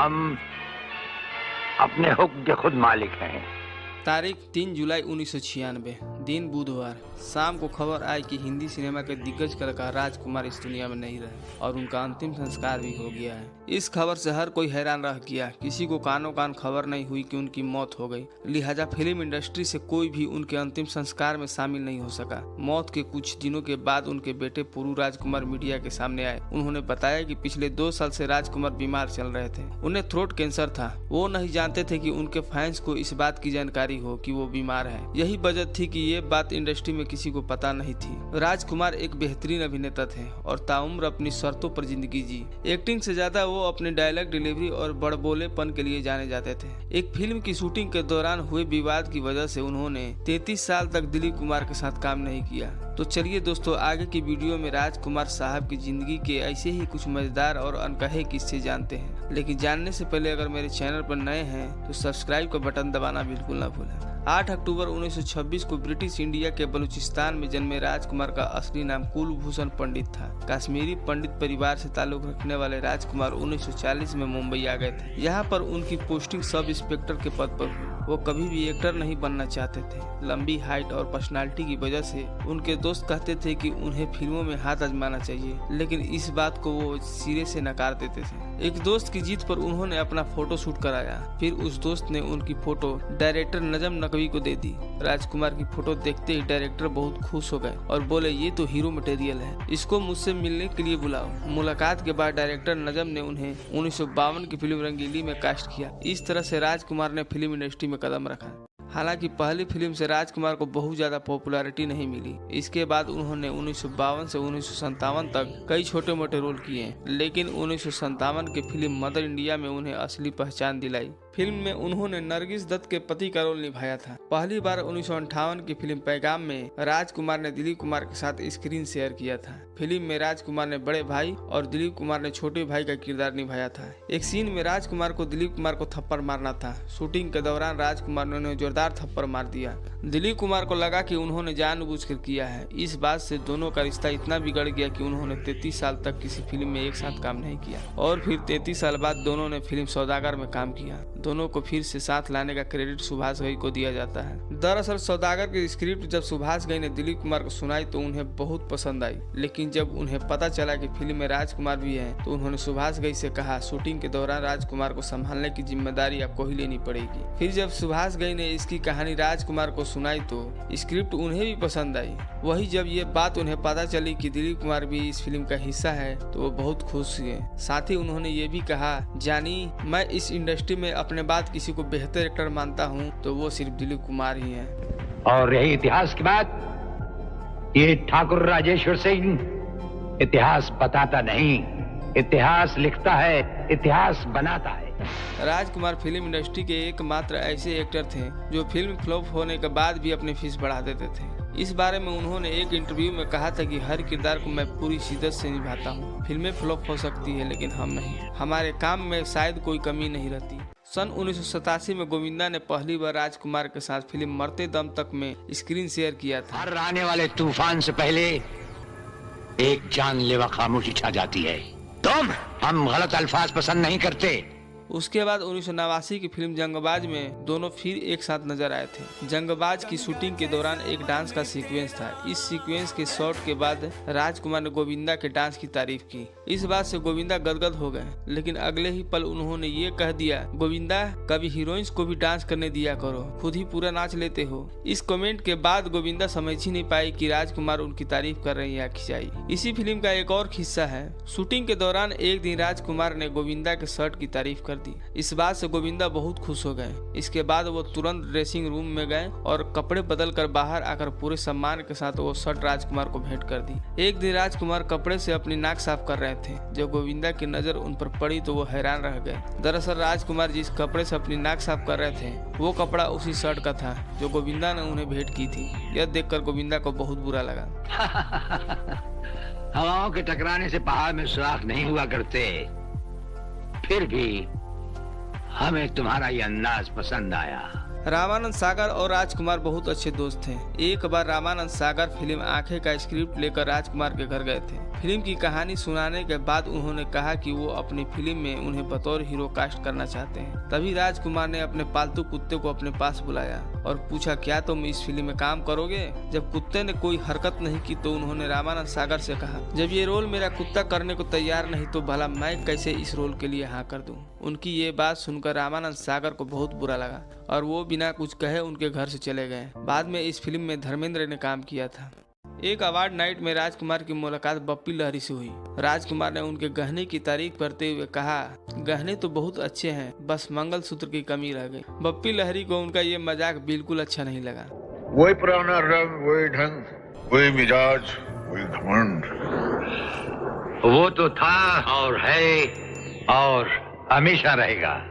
हम अपने हुक्म के खुद मालिक हैं। तारीख 3 जुलाई 1996, दिन बुधवार। शाम को खबर आई कि हिंदी सिनेमा के दिग्गज कलाकार राजकुमार इस दुनिया में नहीं रहे और उनका अंतिम संस्कार भी हो गया है। इस खबर से हर कोई हैरान रह गया। किसी को कानों कान खबर नहीं हुई कि उनकी मौत हो गई। लिहाजा फिल्म इंडस्ट्री से कोई भी उनके अंतिम संस्कार में शामिल नहीं हो सका। मौत के कुछ दिनों के बाद उनके बेटे पुरु राजकुमार मीडिया के सामने आए। उन्होंने बताया कि पिछले 2 साल से राजकुमार बीमार चल रहे थे। उन्हें थ्रोट कैंसर था। वो नहीं जानते थे कि उनके फैंस को इस बात की जानकारी हो कि वो बीमार है। यही वजह थी कि ये बात इंडस्ट्री में किसी को पता नहीं थी। राजकुमार एक बेहतरीन अभिनेता थे और ताउम्र अपनी शर्तों पर जिंदगी जी। एक्टिंग से ज्यादा वो अपने डायलॉग डिलीवरी और बड़बोलेपन के लिए जाने जाते थे। एक फिल्म की शूटिंग के दौरान हुए विवाद की वजह से उन्होंने 33 साल तक दिलीप कुमार के साथ काम नहीं किया। तो चलिए दोस्तों, आगे की वीडियो में राजकुमार साहब की जिंदगी के ऐसे ही कुछ मजेदार और अनकहे किस्से जानते हैं। लेकिन जानने से पहले अगर मेरे चैनल पर नए हैं तो सब्सक्राइब का बटन दबाना बिल्कुल ना भूलें। 8 अक्टूबर 1926 को ब्रिटिश इंडिया के बलूचिस्तान में जन्मे राजकुमार का असली नाम कुलभूषण पंडित था। कश्मीरी पंडित परिवार से ताल्लुक रखने वाले राजकुमार 1940 में मुंबई आ गए थे। यहाँ पर उनकी पोस्टिंग सब इंस्पेक्टर के पद पर हुई। वो कभी भी एक्टर नहीं बनना चाहते थे। लंबी हाइट और पर्सनालिटी की वजह से उनके दोस्त कहते थे कि उन्हें फिल्मों में हाथ आजमाना चाहिए, लेकिन इस बात को वो सिरे से नकार देते थे। एक दोस्त की जिद पर उन्होंने अपना फोटो शूट कराया। फिर उस दोस्त ने उनकी फोटो डायरेक्टर नजम नकवी को दे दी। राजकुमार की फोटो देखते ही डायरेक्टर बहुत खुश हो गए और बोले, ये तो हीरो मटेरियल है, इसको मुझसे मिलने के लिए बुलाओ। मुलाकात के बाद डायरेक्टर नजम ने उन्हें 1952 की फिल्म रंगीली में कास्ट किया। इस तरह से राजकुमार ने फिल्म इंडस्ट्री में कदम रखा। हालांकि पहली फिल्म से राजकुमार को बहुत ज्यादा पॉपुलैरिटी नहीं मिली। इसके बाद उन्होंने 1952 से 1957 तक कई छोटे मोटे रोल किए, लेकिन 1957 की फिल्म मदर इंडिया में उन्हें असली पहचान दिलाई। फिल्म में उन्होंने नरगिस दत्त के पति का रोल निभाया था। पहली बार 1958 की फिल्म पैगाम में राजकुमार ने दिलीप कुमार के साथ स्क्रीन शेयर किया था। फिल्म में राजकुमार ने बड़े भाई और दिलीप कुमार ने छोटे भाई का किरदार निभाया था। एक सीन में राजकुमार को दिलीप कुमार को थप्पड़ मारना था। शूटिंग के दौरान राजकुमार ने उन्हें जोरदार थप्पड़ मार दिया। दिलीप कुमार को लगा कि उन्होंने जानबूझकर किया है। इस बात से दोनों का रिश्ता इतना बिगड़ गया कि उन्होंने 33 साल तक किसी फिल्म में एक साथ काम नहीं किया और फिर 33 साल बाद दोनों ने फिल्म सौदागर में काम किया। दोनों को फिर से साथ लाने का क्रेडिट सुभाष घई को दिया जाता है। दरअसल सौदागर की स्क्रिप्ट जब सुभाष घई ने दिलीप कुमार को सुनाई तो उन्हें बहुत पसंद आई, लेकिन जब उन्हें पता चला कि फिल्म में राजकुमार भी हैं, तो उन्होंने सुभाष घई से कहा, शूटिंग के दौरान राजकुमार को संभालने की जिम्मेदारी आपको ही लेनी पड़ेगी। फिर जब सुभाष घई ने इसकी कहानी राजकुमार को सुनाई तो स्क्रिप्ट उन्हें भी पसंद आई। वही जब ये बात उन्हें पता चली कि दिलीप कुमार भी इस फिल्म का हिस्सा है तो वो बहुत खुश हुए। साथ ही उन्होंने ये भी कहा, जानी मैं इस इंडस्ट्री में अपने बाद किसी को बेहतर एक्टर मानता हूँ तो वो सिर्फ दिलीप कुमार ही है। और रही इतिहास की बात, ये ठाकुर राजेश्वर सिंह इतिहास बताता नहीं, इतिहास लिखता है, इतिहास बनाता है। राजकुमार फिल्म इंडस्ट्री के एकमात्र ऐसे एक्टर थे जो फिल्म फ्लॉप होने के बाद भी अपनी फीस बढ़ा देते थे। इस बारे में उन्होंने एक इंटरव्यू में कहा था कि हर किरदार को मैं पूरी शिद्दत से निभाता हूँ। फिल्में फ्लॉप हो सकती है लेकिन हम नहीं, हमारे काम में शायद कोई कमी नहीं रहती। सन 1987 में गोविंदा ने पहली बार राजकुमार के साथ फिल्म मरते दम तक में स्क्रीन शेयर किया था। हर आने वाले तूफान से पहले एक जानलेवा खामोशी छा जाती है। हम गलत अल्फाज पसंद नहीं करते। उसके बाद 1989 की फिल्म जंगबाज में दोनों फिर एक साथ नजर आए थे। जंगबाज की शूटिंग के दौरान एक डांस का सीक्वेंस था। इस सीक्वेंस के शॉट के बाद राजकुमार ने गोविंदा के डांस की तारीफ की। इस बात से गोविंदा गदगद हो गए, लेकिन अगले ही पल उन्होंने ये कह दिया, गोविंदा कभी हीरोइंस को भी डांस करने दिया करो, खुद ही पूरा नाच लेते हो। इस कमेंट के बाद गोविंदा समझ ही नहीं पाई कि राजकुमार उनकी तारीफ कर रहे हैं या खिंचाई। इसी फिल्म का एक और किस्सा है। शूटिंग के दौरान एक दिन राजकुमार ने गोविंदा के शर्ट की तारीफ कर दी। इस बात से गोविंदा बहुत खुश हो गए। इसके बाद वो तुरंत ड्रेसिंग रूम में गए और कपड़े बदल कर बाहर आकर पूरे सम्मान के साथ वो शर्ट राजकुमार को भेंट कर दी। एक दिन राजकुमार कपड़े से अपनी नाक साफ कर रहे थे। जब गोविंदा की नजर उन पर पड़ी तो वो हैरान रह गए। दरअसल राजकुमार जिस कपड़े से अपनी नाक साफ कर रहे थे वो कपड़ा उसी शर्ट का था जो गोविंदा ने उन्हें भेंट की थी। यह देखकर गोविंदा को बहुत बुरा लगा। हवाओं के टकराने से पहाड़ में सुराख नहीं हुआ करते, फिर भी हमें तुम्हारा ये अंदाज पसंद आया। रामानंद सागर और राजकुमार बहुत अच्छे दोस्त थे। एक बार रामानंद सागर फिल्म आंखें का स्क्रिप्ट लेकर राजकुमार के घर गए थे। फिल्म की कहानी सुनाने के बाद उन्होंने कहा कि वो अपनी फिल्म में उन्हें बतौर हीरो कास्ट करना चाहते हैं। तभी राजकुमार ने अपने पालतू कुत्ते को अपने पास बुलाया और पूछा, क्या तुम इस फिल्म में काम करोगे? जब कुत्ते ने कोई हरकत नहीं की तो उन्होंने रामानंद सागर से कहा, जब ये रोल मेरा कुत्ता करने को तैयार नहीं तो भला मैं कैसे इस रोल के लिए हाँ कर दूं? उनकी ये बात सुनकर रामानंद सागर को बहुत बुरा लगा और वो बिना कुछ कहे उनके घर से चले गए। बाद में इस फिल्म में धर्मेंद्र ने काम किया था। एक अवार्ड नाइट में राजकुमार की मुलाकात बप्पी लहरी से हुई। राजकुमार ने उनके गहने की तारीफ करते हुए कहा, गहने तो बहुत अच्छे हैं, बस मंगलसूत्र की कमी रह गई। बप्पी लहरी को उनका ये मजाक बिल्कुल अच्छा नहीं लगा। वही पुराना रंग, वही ढंग, वही मिजाज, वही घमंड। वो तो था और है और हमेशा रहेगा।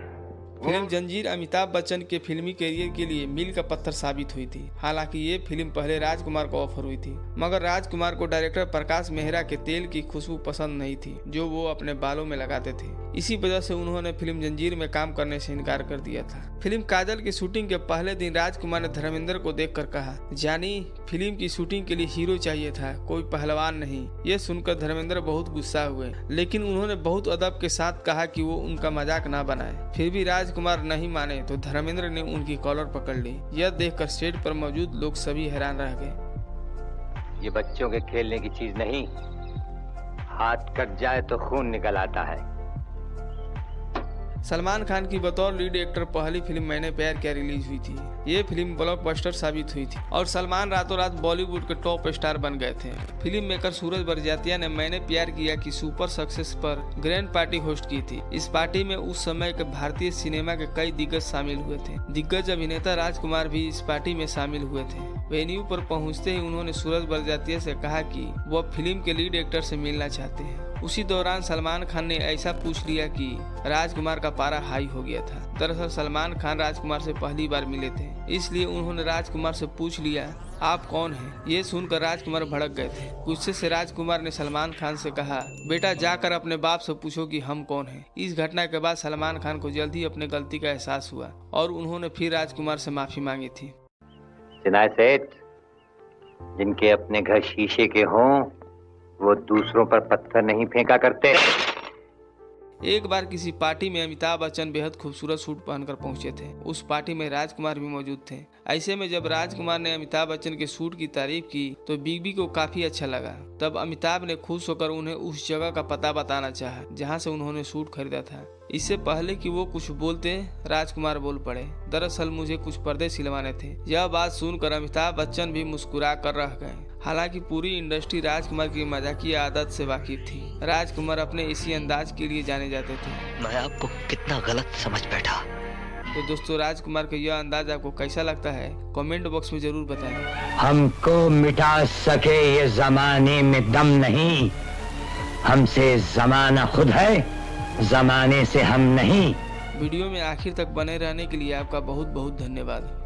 फिल्म जंजीर अमिताभ बच्चन के फिल्मी करियर के लिए मील का पत्थर साबित हुई थी। हालांकि ये फिल्म पहले राजकुमार को ऑफर हुई थी, मगर राजकुमार को डायरेक्टर प्रकाश मेहरा के तेल की खुशबू पसंद नहीं थी जो वो अपने बालों में लगाते थे। इसी वजह से उन्होंने फिल्म जंजीर में काम करने से इनकार कर दिया था। फिल्म काजल की शूटिंग के पहले दिन राजकुमार ने धर्मेंद्र को देखकर कहा, जानी फिल्म की शूटिंग के लिए हीरो चाहिए था, कोई पहलवान नहीं। ये सुनकर धर्मेंद्र बहुत गुस्सा हुए, लेकिन उन्होंने बहुत अदब के साथ कहा कि वो उनका मजाक ना बनाए। फिर भी राजकुमार नहीं माने तो धर्मेंद्र ने उनकी कॉलर पकड़ ली। यह देखकर सेट पर मौजूद लोग सभी हैरान रह गए। ये बच्चों के खेलने की चीज नहीं, हाथ कट जाए तो खून निकल आता है। सलमान खान की बतौर लीड एक्टर पहली फिल्म मैंने प्यार किया रिलीज हुई थी। ये फिल्म ब्लॉकबस्टर साबित हुई थी और सलमान रातों रात बॉलीवुड के टॉप स्टार बन गए थे। फिल्म मेकर सूरज बरजातिया ने मैंने प्यार किया की सुपर सक्सेस पर ग्रैंड पार्टी होस्ट की थी। इस पार्टी में उस समय के भारतीय सिनेमा के कई दिग्गज शामिल हुए थे। दिग्गज अभिनेता राजकुमार भी इस पार्टी में शामिल हुए थे। वेन्यू पर पहुंचते ही उन्होंने सूरज बरजातिया से कहा कि वह फिल्म के लीड एक्टर से मिलना चाहते हैं। उसी दौरान सलमान खान ने ऐसा पूछ लिया कि राजकुमार का पारा हाई हो गया था। दरअसल सलमान खान राजकुमार से पहली बार मिले थे, इसलिए उन्होंने राजकुमार से पूछ लिया, आप कौन हैं? ये सुनकर राजकुमार भड़क गए थे। गुस्से से राजकुमार ने सलमान खान से कहा, बेटा जाकर अपने बाप से पूछो कि हम कौन हैं। इस घटना के बाद सलमान खान को जल्द ही अपने गलती का एहसास हुआ और उन्होंने फिर राजकुमार से माफी मांगी थी। सेठ, जिनके अपने घर शीशे के हों वो दूसरों पर पत्थर नहीं फेंका करते। एक बार किसी पार्टी में अमिताभ बच्चन बेहद खूबसूरत सूट पहनकर पहुंचे थे। उस पार्टी में राजकुमार भी मौजूद थे। ऐसे में जब राजकुमार ने अमिताभ बच्चन के सूट की तारीफ की तो बिग बी को काफी अच्छा लगा। तब अमिताभ ने खुश होकर उन्हें उस जगह का पता बताना चाहा जहां से उन्होंने सूट खरीदा था। इससे पहले कि वो कुछ बोलते राजकुमार बोल पड़े, दरअसल मुझे कुछ पर्दे सिलवाने थे। यह बात सुनकर अमिताभ बच्चन भी मुस्कुरा कर रह गए। हालांकि पूरी इंडस्ट्री राजकुमार की मजाकिया आदत से वाकिफ थी। राजकुमार अपने इसी अंदाज के लिए जाने जाते थे। मैं आपको कितना गलत समझ बैठा। तो दोस्तों, राजकुमार का यह अंदाज आपको कैसा लगता है? कमेंट बॉक्स में जरूर बताएं। हमको मिटा सके ये जमाने में दम नहीं, हमसे जमाना खुद है, जमाने से हम नहीं। वीडियो में आखिर तक बने रहने के लिए आपका बहुत बहुत धन्यवाद।